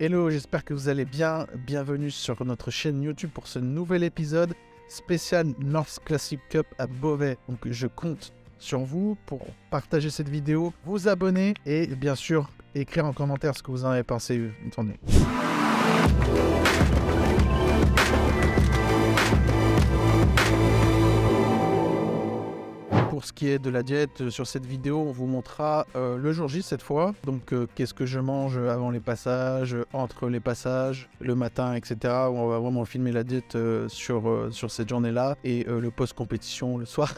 Hello, j'espère que vous allez bien. Bienvenue sur notre chaîne YouTube pour ce nouvel épisode spécial North Classic Cup à Beauvais. Donc je compte sur vous pour partager cette vidéo, vous abonner et bien sûr écrire en commentaire ce que vous en avez pensé. Attendez. Pour ce qui est de la diète, sur cette vidéo, on vous montrera le jour J cette fois. Donc, qu'est-ce que je mange avant les passages, entre les passages, le matin, etc. On va vraiment filmer la diète sur cette journée-là et le post-compétition le soir.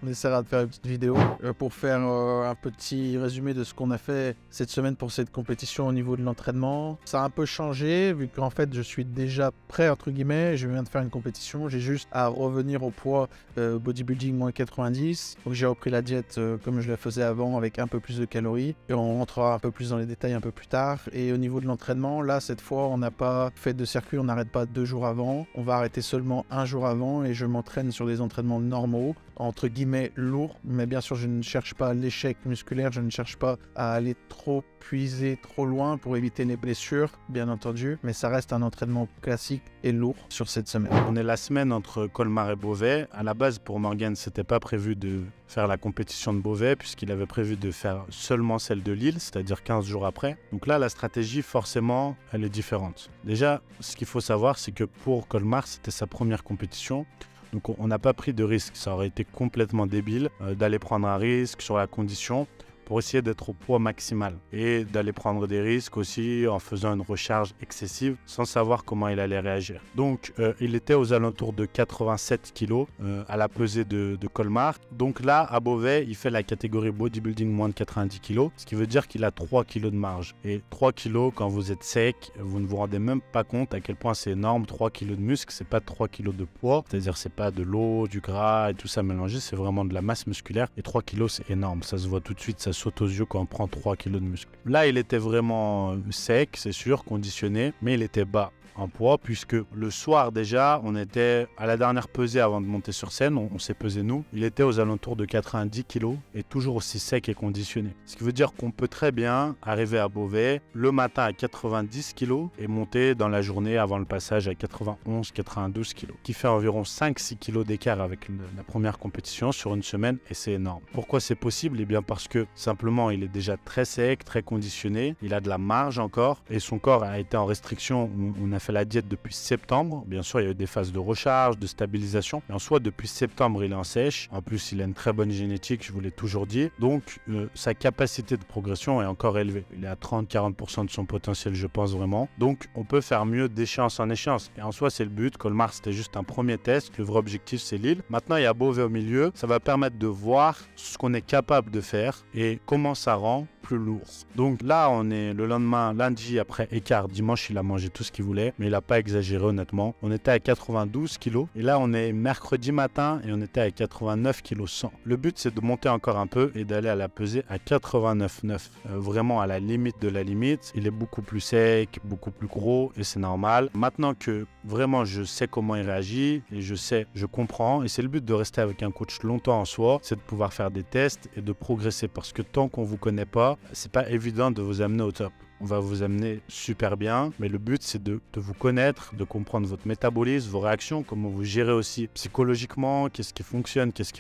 On essaiera de faire une petite vidéo pour faire un petit résumé de ce qu'on a fait cette semaine pour cette compétition au niveau de l'entraînement. Ça a un peu changé vu qu'en fait, je suis déjà prêt, entre guillemets. Je viens de faire une compétition. J'ai juste à revenir au poids bodybuilding moins 90. Donc j'ai repris la diète comme je la faisais avant avec un peu plus de calories et on rentrera un peu plus dans les détails un peu plus tard. Et au niveau de l'entraînement, là cette fois on n'a pas fait de circuit, on n'arrête pas 2 jours avant, on va arrêter seulement 1 jour avant et je m'entraîne sur des entraînements normaux, entre guillemets lourds, mais bien sûr je ne cherche pas l'échec musculaire, je ne cherche pas à aller trop puiser trop loin pour éviter les blessures bien entendu, mais ça reste un entraînement classique et lourd sur cette semaine. On est la semaine entre Colmar et Beauvais. À la base pour Morgan c'était pas prévu de faire la compétition de Beauvais puisqu'il avait prévu de faire seulement celle de Lille, c'est-à-dire 15 jours après. Donc là la stratégie forcément elle est différente. Déjà ce qu'il faut savoir c'est que pour Colmar c'était sa première compétition. Donc on n'a pas pris de risque, ça aurait été complètement débile d'aller prendre un risque sur la condition pour essayer d'être au poids maximal et d'aller prendre des risques aussi en faisant une recharge excessive sans savoir comment il allait réagir. Donc il était aux alentours de 87 kg à la pesée de Colmar. Donc là à Beauvais il fait la catégorie bodybuilding moins de 90 kg, ce qui veut dire qu'il a 3 kg de marge. Et 3 kg quand vous êtes sec, vous ne vous rendez même pas compte à quel point c'est énorme. 3 kg de muscle, c'est pas 3 kg de poids, c'est-à-dire c'est pas de l'eau, du gras et tout ça mélangé, c'est vraiment de la masse musculaire. Et 3 kg c'est énorme, ça se voit tout de suite, ça saute aux yeux quand on prend 3 kg de muscle. Là, il était vraiment sec, c'est sûr, conditionné, mais il était bas en poids puisque le soir déjà, on était à la dernière pesée avant de monter sur scène, on s'est pesé nous, il était aux alentours de 90 kg et toujours aussi sec et conditionné. Ce qui veut dire qu'on peut très bien arriver à Beauvais le matin à 90 kg et monter dans la journée avant le passage à 91-92 kg, qui fait environ 5-6 kg d'écart avec la première compétition sur une semaine et c'est énorme. Pourquoi c'est possible? Eh bien parce que simplement il est déjà très sec, très conditionné, il a de la marge encore et son corps a été en restriction. On a fait la diète depuis septembre. Bien sûr, il y a eu des phases de recharge, de stabilisation. Et en soi, depuis septembre, il est en sèche. En plus, il a une très bonne génétique, je vous l'ai toujours dit. Donc, sa capacité de progression est encore élevée. Il est à 30-40% de son potentiel, je pense vraiment. Donc, on peut faire mieux d'échéance en échéance. Et en soi, c'est le but. Colmar, c'était juste un premier test. Le vrai objectif, c'est Lille. Maintenant, il y a Beauvais au milieu. Ça va permettre de voir ce qu'on est capable de faire et comment ça rend plus lourd. Donc là, on est le lendemain, lundi, après écart. Dimanche, il a mangé tout ce qu'il voulait, mais il n'a pas exagéré honnêtement. On était à 92 kg et là, on est mercredi matin et on était à 89 kg 100. Le but, c'est de monter encore un peu et d'aller à la pesée à 89,9. Vraiment à la limite de la limite. Il est beaucoup plus sec, beaucoup plus gros et c'est normal. Maintenant que vraiment, je sais comment il réagit et je comprends et c'est le but de rester avec un coach longtemps en soi, c'est de pouvoir faire des tests et de progresser parce que tant qu'on vous connaît pas, c'est pas évident de vous amener au top. On va vous amener super bien, mais le but c'est de vous connaître, de comprendre votre métabolisme, vos réactions, comment vous gérez aussi psychologiquement, qu'est-ce qui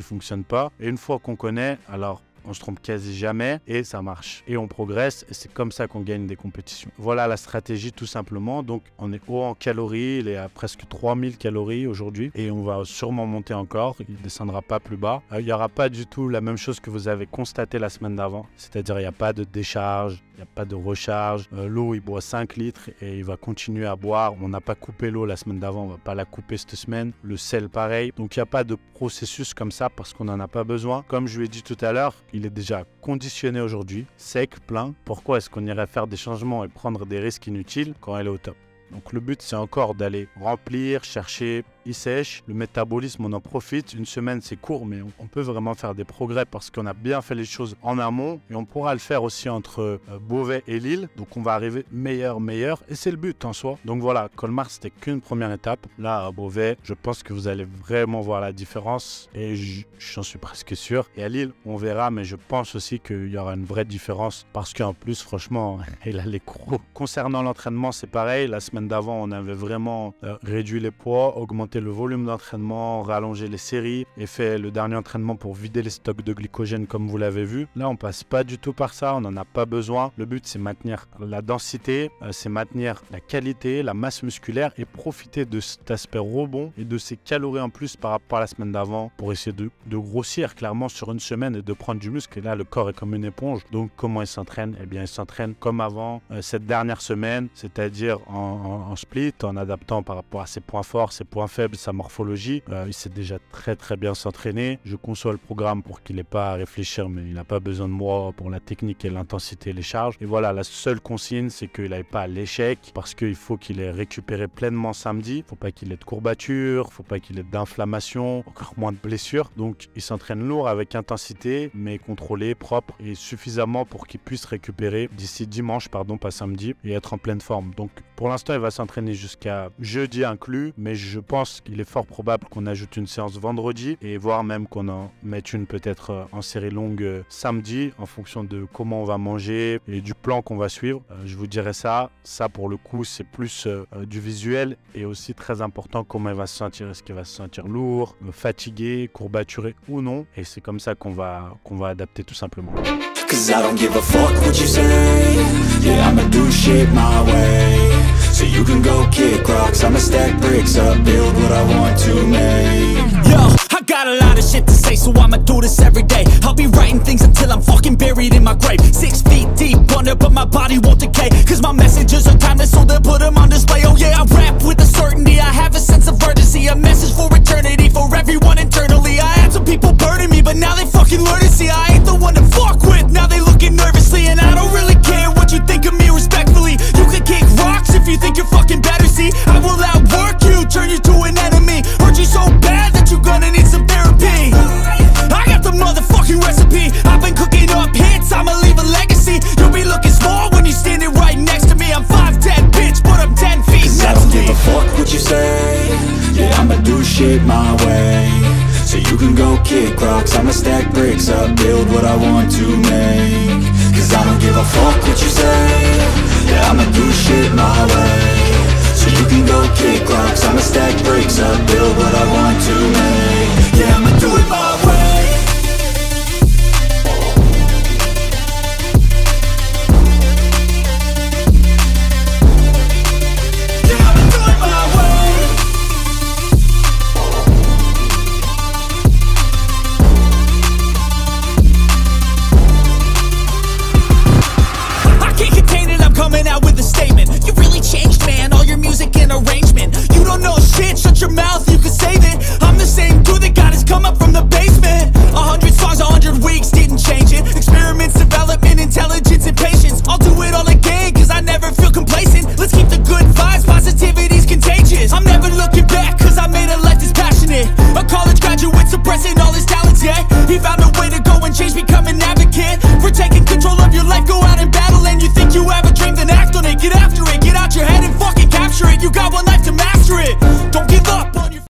fonctionne pas. Et une fois qu'on connaît, alors on se trompe quasi jamais et ça marche. Et on progresse et c'est comme ça qu'on gagne des compétitions. Voilà la stratégie tout simplement. Donc on est haut en calories, il est à presque 3000 calories aujourd'hui et on va sûrement monter encore. Il ne descendra pas plus bas. Il n'y aura pas du tout la même chose que vous avez constaté la semaine d'avant. C'est-à-dire il n'y a pas de décharge, il n'y a pas de recharge. L'eau, il boit 5 litres et il va continuer à boire. On n'a pas coupé l'eau la semaine d'avant, on ne va pas la couper cette semaine. Le sel, pareil. Donc il n'y a pas de processus comme ça parce qu'on n'en a pas besoin. Comme je lui ai dit tout à l'heure, il est déjà conditionné aujourd'hui, sec, plein. Pourquoi est-ce qu'on irait faire des changements et prendre des risques inutiles quand elle est au top? Donc le but c'est encore d'aller remplir, chercher il sèche, le métabolisme, on en profite. Une semaine, c'est court, mais on peut vraiment faire des progrès parce qu'on a bien fait les choses en amont et on pourra le faire aussi entre Beauvais et Lille. Donc, on va arriver meilleur et c'est le but en soi. Donc voilà, Colmar, c'était qu'une première étape. Là, à Beauvais, je pense que vous allez vraiment voir la différence et j'en suis presque sûr. Et à Lille, on verra, mais je pense aussi qu'il y aura une vraie différence parce qu'en plus, franchement, il a les crocs. Concernant l'entraînement, c'est pareil. La semaine d'avant, on avait vraiment réduit les poids, augmenté le volume d'entraînement, rallongé les séries et fait le dernier entraînement pour vider les stocks de glycogène comme vous l'avez vu. Là, on passe pas du tout par ça, on n'en a pas besoin. Le but, c'est maintenir la densité, c'est maintenir la qualité, la masse musculaire et profiter de cet aspect rebond et de ces calories en plus par rapport à la semaine d'avant pour essayer de grossir clairement sur une semaine et de prendre du muscle. Et là, le corps est comme une éponge. Donc, comment il s'entraîne? Eh bien, il s'entraîne comme avant cette dernière semaine, c'est-à-dire en split, en adaptant par rapport à ses points forts, ses points faibles, sa morphologie. Il sait déjà très bien s'entraîner. Je conçois le programme pour qu'il n'ait pas à réfléchir, mais il n'a pas besoin de moi pour la technique et l'intensité et les charges. Et voilà, la seule consigne, c'est qu'il n'aille pas à l'échec parce qu'il faut qu'il ait récupéré pleinement samedi. Il ne faut pas qu'il ait de courbatures, il ne faut pas qu'il ait d'inflammation, encore moins de blessures. Donc, il s'entraîne lourd avec intensité, mais contrôlé, propre et suffisamment pour qu'il puisse récupérer d'ici dimanche, pas samedi, et être en pleine forme. Donc, pour l'instant, il va s'entraîner jusqu'à jeudi inclus, mais je pense qu'il est fort probable qu'on ajoute une séance vendredi et voire même qu'on en mette une peut-être en série longue samedi en fonction de comment on va manger et du plan qu'on va suivre. Je vous dirai ça. Ça, pour le coup, c'est plus du visuel et aussi très important comment il va se sentir. Est-ce qu'il va se sentir lourd, fatigué, courbaturé ou non? Et c'est comme ça qu'on va adapter tout simplement. Cause I don't give a fuck what you say. Yeah, I'ma do shit my way. So you can go kick rocks, I'ma stack bricks up, build what I want to make. Yo, I got a lot of shit to say, so I'ma do this every day. I'll be writing things until I'm fucking buried in my grave. 6 feet deep under, but my body won't decay. Cause my messages are timeless, so they'll put them on display. Oh yeah, I rap with a certainty, I have a sense of urgency. A message for eternity, for everyone internally. I had some people burning me, but now they fucking learn to see I ain't the one to fuck with. Now they looking nervously, and I don't really care what you think of me respectfully. You can kick rocks if you think you're fucking better, see I will outwork you, turn you to an enemy. Hurt you so bad that you're gonna need some therapy. I got the motherfucking recipe, I've been cooking up hits, I'ma leave a legacy. You'll be looking small when you're standing right next to me. I'm 5'10", bitch, but I'm 10 feet next to me. I don't give a fuck what you say. Yeah, I'ma do shit my way. So you can go kick rocks, I'ma stack bricks up, build what I want to make. Cause I don't give a fuck what you say. Yeah, I'ma do shit my way. So you can go kick rocks, I'ma stack bricks up, build what I want to make. Yeah, I'ma do it my way. Shut your mouth, you can save it. I'm the same dude that got his come up from the basement. 100 songs, 100 weeks, didn't change it. Experiments, development, intelligence, and patience. I'll do it all again, cause I never feel complacent. Let's keep the good vibes, positivity's contagious. I'm never looking back, cause I made a life that's passionate. A college graduate suppressing all his talents, yeah. He found a way to go and change, become an advocate. For taking control of your life, go out and battle. And you think you have a dream, then act on it. Get after it, get out your head and fucking capture it. You got one life to master it. Don't give up on your...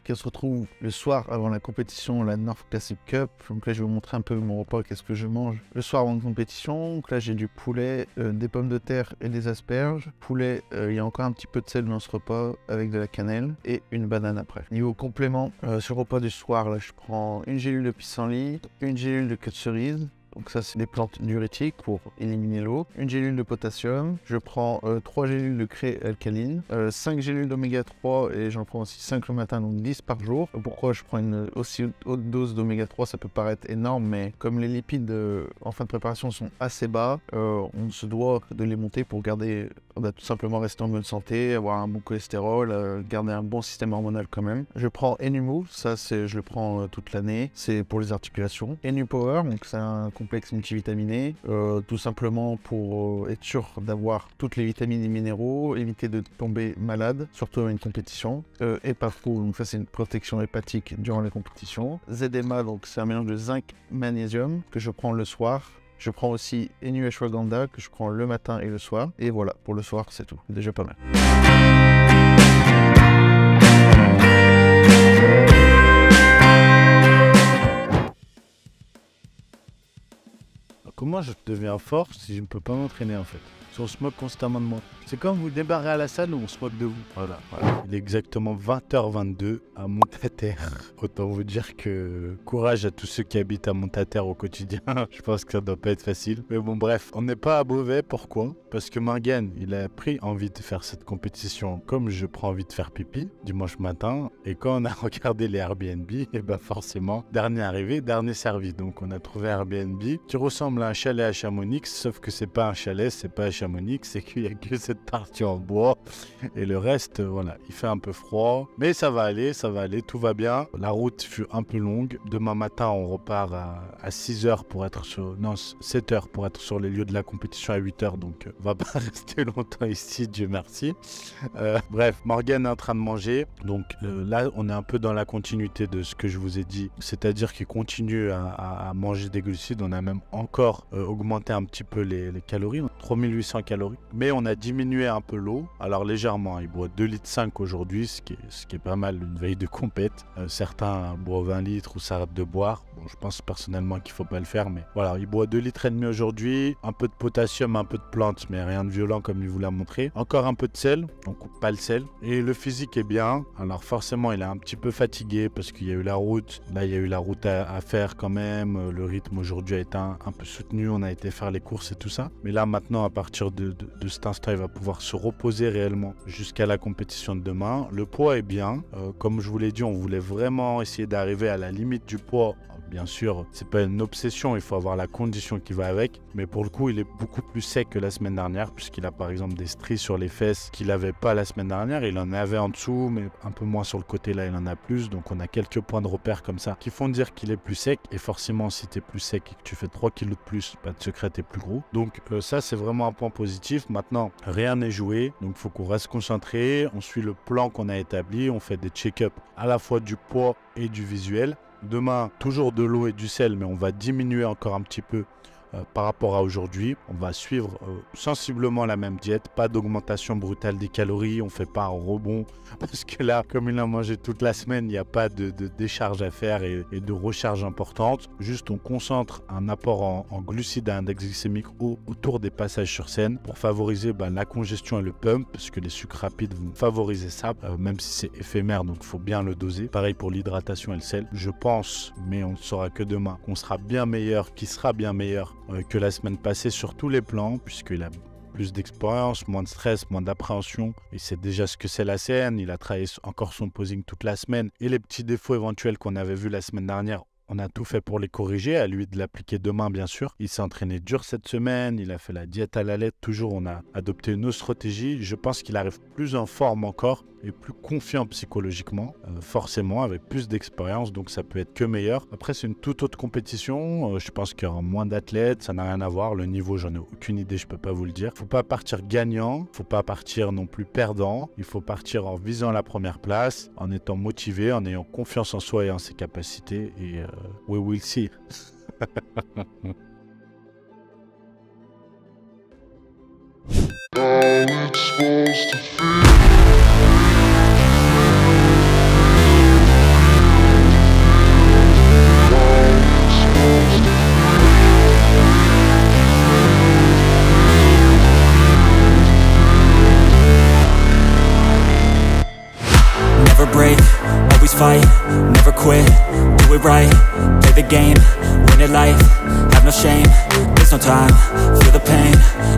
Qui se retrouve le soir avant la compétition, la North Classic Cup. Donc là, je vais vous montrer un peu mon repas, qu'est-ce que je mange le soir avant la compétition. Donc là, j'ai du poulet, des pommes de terre et des asperges. Poulet, il y a encore un petit peu de sel dans ce repas avec de la cannelle et une banane après. Niveau complément, sur le repas du soir, là, je prends une gélule de pissenlit, une gélule de queue de cerise. donc ça c'est des plantes diurétiques pour éliminer l'eau, une gélule de potassium, je prends 3 gélules de craie alcaline, 5 gélules d'oméga 3 et j'en prends aussi 5 le matin, donc 10 par jour. Pourquoi je prends une aussi haute dose d'oméga 3? Ça peut paraître énorme, mais comme les lipides en fin de préparation sont assez bas, on se doit de les monter pour garder, tout simplement rester en bonne santé, avoir un bon cholestérol, garder un bon système hormonal quand même. Je prends Enumove, ça je le prends toute l'année, c'est pour les articulations. Enupower, donc c'est un complexe multivitaminé, tout simplement pour être sûr d'avoir toutes les vitamines et minéraux, éviter de tomber malade, surtout à une compétition. Hepafro, donc ça c'est une protection hépatique durant les compétitions. Zedema, donc c'est un mélange de zinc, magnésium que je prends le soir. Je prends aussi Enu Ashwagandha que je prends le matin et le soir. Et voilà, pour le soir, c'est tout. Déjà pas mal. Comment je deviens fort si je ne peux pas m'entraîner en fait? Si on se moque constamment de moi. C'est comme vous débarrez à la salle où on se moque de vous. Voilà. Il est exactement 20h22 à Montaterre. Autant vous dire que courage à tous ceux qui habitent à Montaterre au quotidien. Je pense que ça doit pas être facile. Mais bon bref, on n'est pas à Beauvais. Pourquoi? Parce que Morgan, il a pris envie de faire cette compétition comme je prends envie de faire pipi dimanche matin. Et quand on a regardé les Airbnb, et bah forcément, dernier arrivé, dernier servi. Donc on a trouvé Airbnb qui ressemble à un chalet à Chamonix, sauf que c'est pas un chalet, c'est pas à Chamonix, c'est qu'il y a que cette partie en bois et le reste, voilà, il fait un peu froid, mais ça va aller, tout va bien. La route fut un peu longue. Demain matin, on repart à 6h pour être sur, non, 7h pour être sur les lieux de la compétition à 8h, donc on va pas rester longtemps ici, Dieu merci. Bref, Morgan est en train de manger, donc là, on est un peu dans la continuité de ce que je vous ai dit, c'est-à-dire qu'il continue à manger des glucides. On a même encore augmenté un petit peu les calories, 3800 calories, mais on a diminué un peu l'eau, alors légèrement. Il boit 2,5 litres aujourd'hui, ce qui est pas mal une veille de compète. Certains boivent 20 litres ou s'arrêtent de boire. Bon, je pense personnellement qu'il faut pas le faire, mais voilà, il boit 2,5 litres aujourd'hui, un peu de potassium, un peu de plantes, mais rien de violent comme il vous l'a montré. Encore un peu de sel, on coupe pas le sel, et le physique est bien. Alors forcément, il est un petit peu fatigué parce qu'il y a eu la route. Là, il y a eu la route à faire quand même. Le rythme aujourd'hui a été un peu soutenu, on a été faire les courses et tout ça. Mais là, maintenant, à partir de cet instant, il va pouvoir se reposer réellement jusqu'à la compétition de demain. Le poids est bien. Comme je vous l'ai dit, on voulait vraiment essayer d'arriver à la limite du poids. Bien sûr, c'est pas une obsession, il faut avoir la condition qui va avec, mais pour le coup, il est beaucoup plus sec que la semaine dernière, puisqu'il a par exemple des stries sur les fesses qu'il n'avait pas la semaine dernière. Il en avait en dessous, mais un peu moins sur le côté. Là, il en a plus, donc on a quelques points de repère comme ça qui font dire qu'il est plus sec. Et forcément, si tu es plus sec et que tu fais 3 kilos de plus, pas de secret, tu es plus gros. Donc ça, c'est vraiment un point positif. Maintenant, rien n'est joué, donc il faut qu'on reste concentré. On suit le plan qu'on a établi, on fait des check-up à la fois du poids et du visuel. Demain, toujours de l'eau et du sel, mais on va diminuer encore un petit peu par rapport à aujourd'hui. On va suivre sensiblement la même diète, pas d'augmentation brutale des calories, on fait pas un rebond, parce que là, comme il a mangé toute la semaine, il n'y a pas de décharge à faire et de recharge importante. Juste, on concentre un apport en glucides à index glycémique autour des passages sur scène pour favoriser la congestion et le pump, parce que les sucres rapides vont favoriser ça, même si c'est éphémère, donc il faut bien le doser. Pareil pour l'hydratation et le sel. Je pense, mais on ne saura que demain, qu'on sera bien meilleur, qui sera bien meilleur que la semaine passée sur tous les plans, puisqu'il a plus d'expérience, moins de stress, moins d'appréhension. Il sait déjà ce que c'est la scène, il a travaillé encore son posing toute la semaine, et les petits défauts éventuels qu'on avait vus la semaine dernière, on a tout fait pour les corriger, à lui de l'appliquer demain bien sûr. Il s'est entraîné dur cette semaine, il a fait la diète à la lettre, toujours on a adopté une autre stratégie. Je pense qu'il arrive plus en forme encore et plus confiant psychologiquement, forcément avec plus d'expérience, donc ça peut être que meilleur. Après c'est une toute autre compétition, je pense qu'il y aura moins d'athlètes, ça n'a rien à voir, le niveau j'en ai aucune idée, je peux pas vous le dire. Faut pas partir gagnant, faut pas partir non plus perdant, il faut partir en visant la première place, en étant motivé, en ayant confiance en soi et en ses capacités, et we will see. Never break, always fight, never quit, do it right, play the game, win it life, have no shame, there's no time. Feel the pain,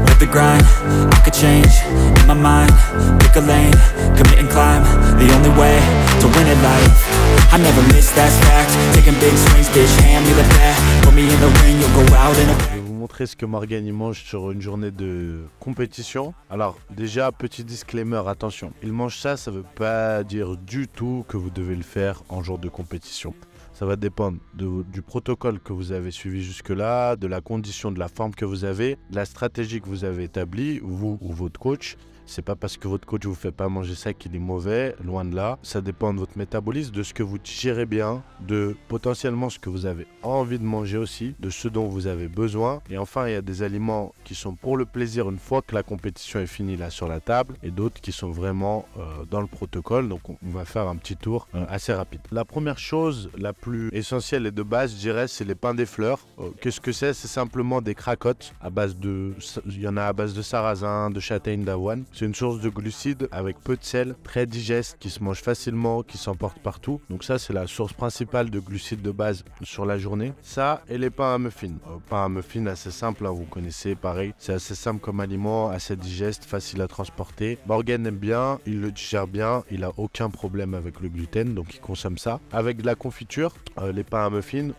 live the grind. I could change, in my mind. Pick a lane, commit and climb. The only way to win at life, I never miss, that's fact. Taking big swings, bitch, hand me the bat. Put me in the ring, you'll go out in a... Je vais vous montrer ce que Morgan il mange sur une journée de compétition. Alors déjà, petit disclaimer, attention. Il mange ça, ça veut pas dire du tout que vous devez le faire en jour de compétition. Ça va dépendre du protocole que vous avez suivi jusque-là, de la condition, de la forme que vous avez, de la stratégie que vous avez établie, vous ou votre coach. C'est pas parce que votre coach vous fait pas manger ça qu'il est mauvais, loin de là. Ça dépend de votre métabolisme, de ce que vous digérez bien, de potentiellement ce que vous avez envie de manger aussi, de ce dont vous avez besoin. Et enfin, il y a des aliments qui sont pour le plaisir une fois que la compétition est finie là sur la table, et d'autres qui sont vraiment dans le protocole. Donc on va faire un petit tour assez rapide. La première chose, la plus essentielle et de base, je dirais, c'est les pains des fleurs. Qu'est-ce que c'est? C'est simplement des cracottes à base de... Il y en a à base de sarrasin, de châtaigne, d'avoine. C'est une source de glucides avec peu de sel, très digeste, qui se mange facilement, qui s'emporte partout. Donc ça, c'est la source principale de glucides de base sur la journée. Ça et les pains à muffins. Pain à muffins assez simple, hein, vous connaissez, pareil. C'est assez simple comme aliment, assez digeste, facile à transporter. Morgan aime bien, il le digère bien, il a aucun problème avec le gluten, donc il consomme ça. Avec de la confiture, les pains à muffins,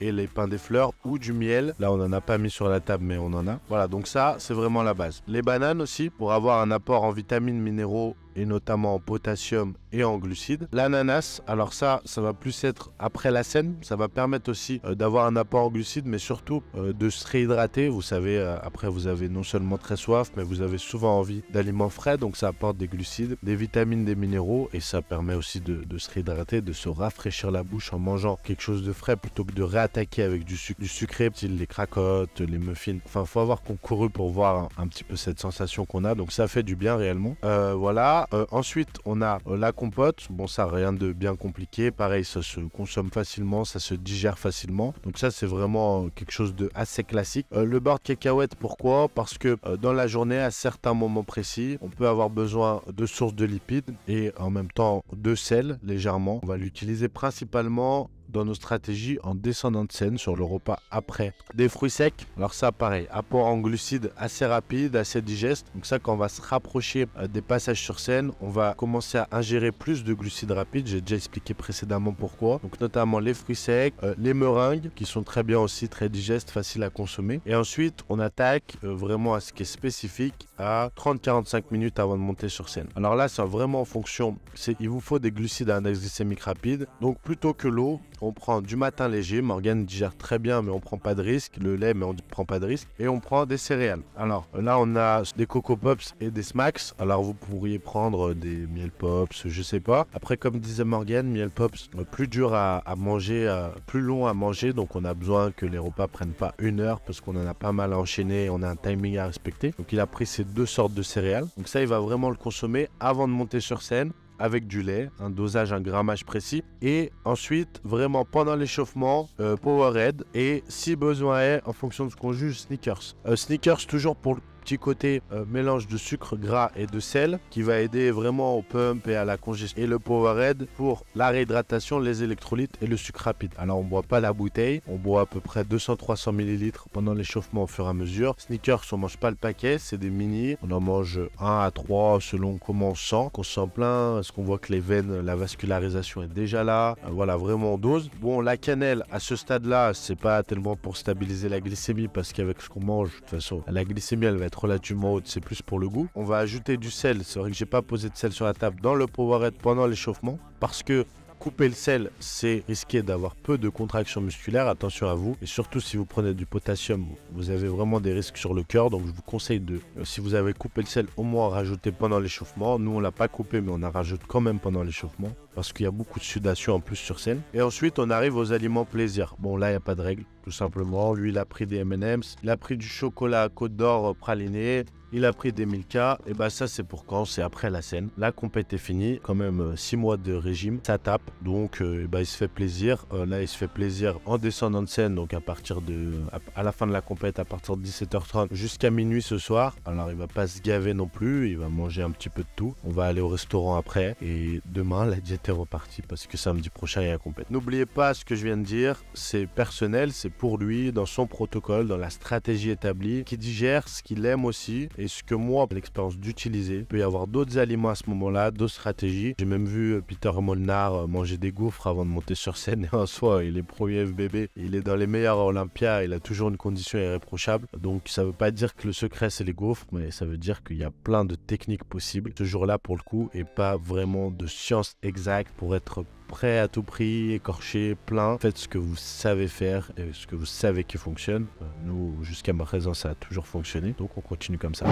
et les pains des fleurs ou du miel. Là, on n'en a pas mis sur la table, mais on en a. Voilà, donc ça, c'est vraiment la base. Les bananes aussi, pour avoir un apport en vitamines, minéraux et notamment en potassium et en glucides. L'ananas, alors ça va plus être après la scène. Ça va permettre aussi d'avoir un apport en glucides, mais surtout de se réhydrater. Vous savez, après, vous avez non seulement très soif, mais vous avez souvent envie d'aliments frais. Donc ça apporte des glucides, des vitamines, des minéraux. Et ça permet aussi de se réhydrater, de se rafraîchir la bouche en mangeant quelque chose de frais plutôt que de réattaquer avec du sucré, style les cracottes, les muffins. Enfin, il faut avoir concouru pour voir un petit peu cette sensation qu'on a. Donc ça fait du bien réellement. Voilà. Ensuite, on a la compote. Bon, ça, rien de bien compliqué. Pareil, ça se consomme facilement, ça se digère facilement. Donc ça, c'est vraiment quelque chose de assez classique. Le beurre de cacahuète, pourquoi? Parce que dans la journée, à certains moments précis, on peut avoir besoin de sources de lipides et en même temps de sel, légèrement. On va l'utiliser principalement dans nos stratégies en descendant de scène sur le repas après. Des fruits secs, alors ça pareil, apport en glucides assez rapide, assez digeste. Donc ça, quand on va se rapprocher des passages sur scène, on va commencer à ingérer plus de glucides rapides. J'ai déjà expliqué précédemment pourquoi. Donc notamment les fruits secs, les meringues qui sont très bien aussi, très digestes, faciles à consommer. Et ensuite, on attaque vraiment à ce qui est spécifique à 30-45 minutes avant de monter sur scène. Alors là, c'est vraiment en fonction, il vous faut des glucides à index glycémique rapide. Donc plutôt que l'eau, on prend du matin léger, Morgan digère très bien mais on prend pas de risque, le lait mais on prend pas de risque, et on prend des céréales. Alors là on a des Coco Pops et des Smacks, alors vous pourriez prendre des Miel Pops, je sais pas. Après comme disait Morgan, Miel Pops plus dur à manger, plus long à manger, donc on a besoin que les repas prennent pas 1 heure parce qu'on en a pas mal à enchaîner et on a un timing à respecter. Donc il a pris ces 2 sortes de céréales, donc ça il va vraiment le consommer avant de monter sur scène, avec du lait, un dosage, un grammage précis. Et ensuite, vraiment pendant l'échauffement, Powerade. Et si besoin est, en fonction de ce qu'on juge, Snickers. Snickers toujours pour le petit côté mélange de sucre gras et de sel qui va aider vraiment au pump et à la congestion. Et le Powerade pour la réhydratation, les électrolytes et le sucre rapide. Alors on boit pas la bouteille, on boit à peu près 200-300 ml pendant l'échauffement au fur et à mesure. Snickers, on mange pas le paquet, c'est des mini. On en mange 1 à 3 selon comment on sent. Qu'on se sent plein, est-ce qu'on voit que les veines, la vascularisation est déjà là. Voilà, vraiment on dose. Bon, la cannelle à ce stade-là, c'est pas tellement pour stabiliser la glycémie parce qu'avec ce qu'on mange, de toute façon, la glycémie elle va être relativement haute, c'est plus pour le goût. On va ajouter du sel, c'est vrai que j'ai pas posé de sel sur la table dans le Powerade pendant l'échauffement parce que couper le sel, c'est risquer d'avoir peu de contractions musculaires, attention à vous. Et surtout si vous prenez du potassium, vous avez vraiment des risques sur le cœur. Donc je vous conseille de, si vous avez coupé le sel, au moins rajouter pendant l'échauffement. Nous on l'a pas coupé mais on en rajoute quand même pendant l'échauffement. Parce qu'il y a beaucoup de sudation en plus sur scène. Et ensuite on arrive aux aliments plaisir. Bon là il n'y a pas de règle, tout simplement. Lui il a pris des M&M's, il a pris du chocolat Côte d'Or praliné. Il a pris des Milka, et bah ça c'est pour quand? C'est après la scène. La compète est finie, quand même 6 mois de régime, ça tape, donc il se fait plaisir. Là il se fait plaisir en descendant de scène, donc à la fin de la compète, à partir de 17h30 jusqu'à minuit ce soir. Alors il va pas se gaver non plus, il va manger un petit peu de tout. On va aller au restaurant après, et demain la diète est repartie parce que samedi prochain il y a la compète. N'oubliez pas ce que je viens de dire, c'est personnel, c'est pour lui, dans son protocole, dans la stratégie établie, qui digère ce qu'il aime aussi et ce que moi, l'expérience d'utiliser. Il peut y avoir d'autres aliments à ce moment-là, d'autres stratégies. J'ai même vu Peter Molnar manger des gaufres avant de monter sur scène. Et en soi, il est premier FBB, il est dans les meilleurs Olympia, il a toujours une condition irréprochable. Donc ça veut pas dire que le secret c'est les gaufres, mais ça veut dire qu'il y a plein de techniques possibles. Ce jour-là, pour le coup, et pas vraiment de science exacte pour être prêt à tout prix, écorché, plein. Faites ce que vous savez faire et ce que vous savez qui fonctionne. Nous, jusqu'à ma présence, ça a toujours fonctionné. Donc on continue comme ça.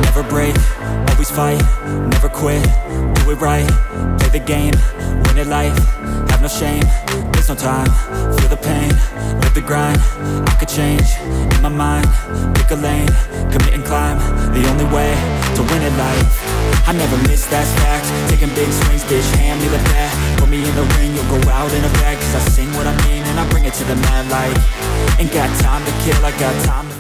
Never break, always fight, never quit, do it right, play the game, win it life, have no shame, there's no time, feel the pain, live the grind, I could change, in my mind, pick a lane, commit and climb, the only way to win it life, I never miss, that's fact, taking big swings, bitch, hand me the bat, put me in the ring, you'll go out in a bag, cause I sing what I mean and I bring it to the mad light, ain't got time to kill, I got time to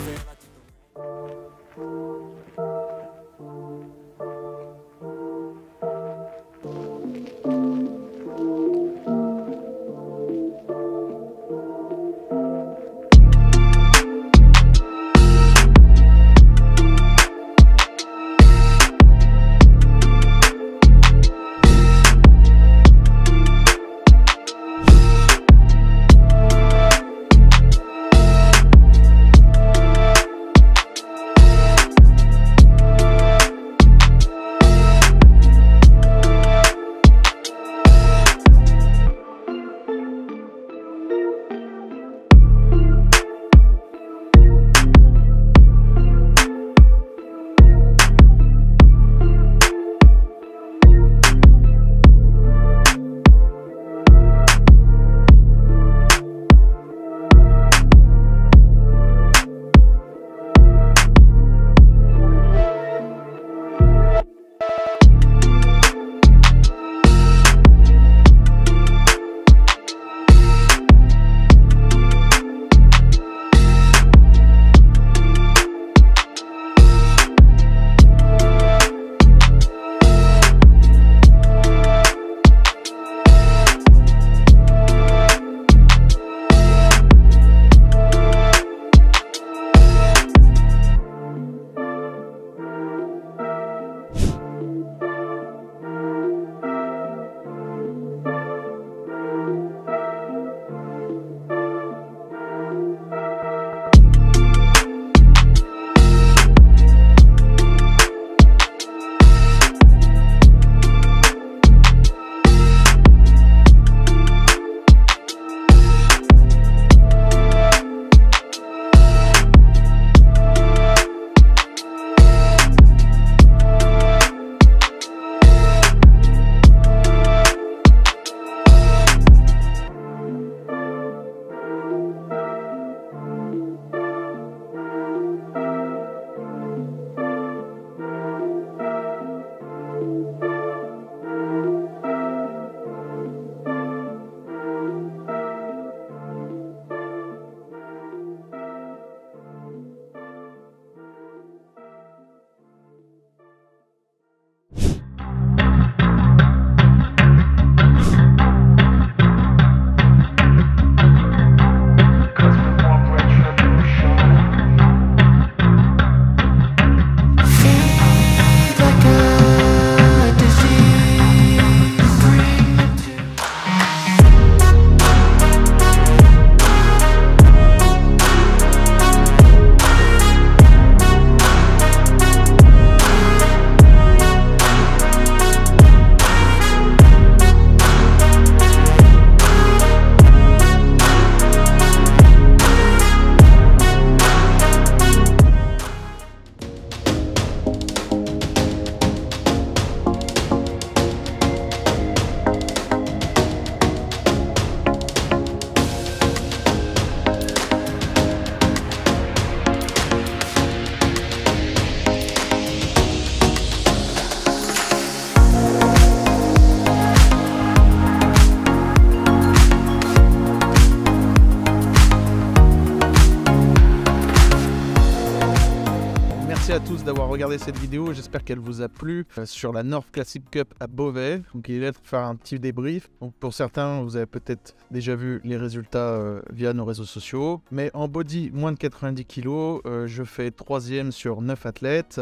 Merci à tous d'avoir regardé cette vidéo, j'espère qu'elle vous a plu sur la North Classic Cup à Beauvais. Donc il est là de faire un petit débrief. Donc pour certains, vous avez peut-être déjà vu les résultats via nos réseaux sociaux. Mais en body, moins de 90 kg, je fais 3e sur 9 athlètes.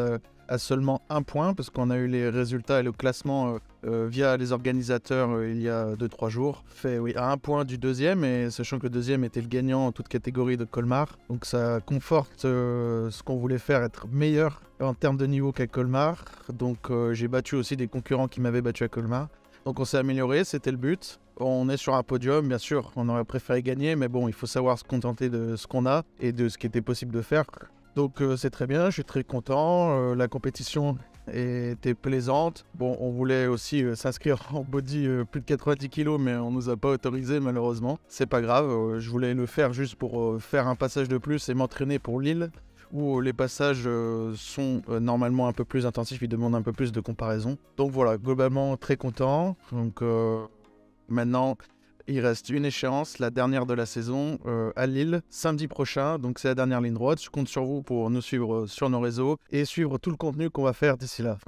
À seulement 1 point, parce qu'on a eu les résultats et le classement via les organisateurs il y a 2-3 jours. Fait à 1 point du 2e, et sachant que le 2e était le gagnant en toute catégorie de Colmar. Donc ça conforte ce qu'on voulait faire, être meilleur en termes de niveau qu'à Colmar. Donc j'ai battu aussi des concurrents qui m'avaient battu à Colmar. Donc on s'est amélioré, c'était le but. On est sur un podium, bien sûr, on aurait préféré gagner, mais bon, il faut savoir se contenter de ce qu'on a et de ce qui était possible de faire. Donc c'est très bien, je suis très content, la compétition était plaisante. Bon, on voulait aussi s'inscrire en body plus de 90 kg, mais on nous a pas autorisé malheureusement. C'est pas grave, je voulais le faire juste pour faire un passage de plus et m'entraîner pour Lille, où les passages sont normalement un peu plus intensifs, ils demandent un peu plus de comparaison. Donc voilà, globalement très content. Donc maintenant... il reste une échéance, la dernière de la saison, à Lille, samedi prochain. Donc c'est la dernière ligne droite. Je compte sur vous pour nous suivre sur nos réseaux et suivre tout le contenu qu'on va faire d'ici là.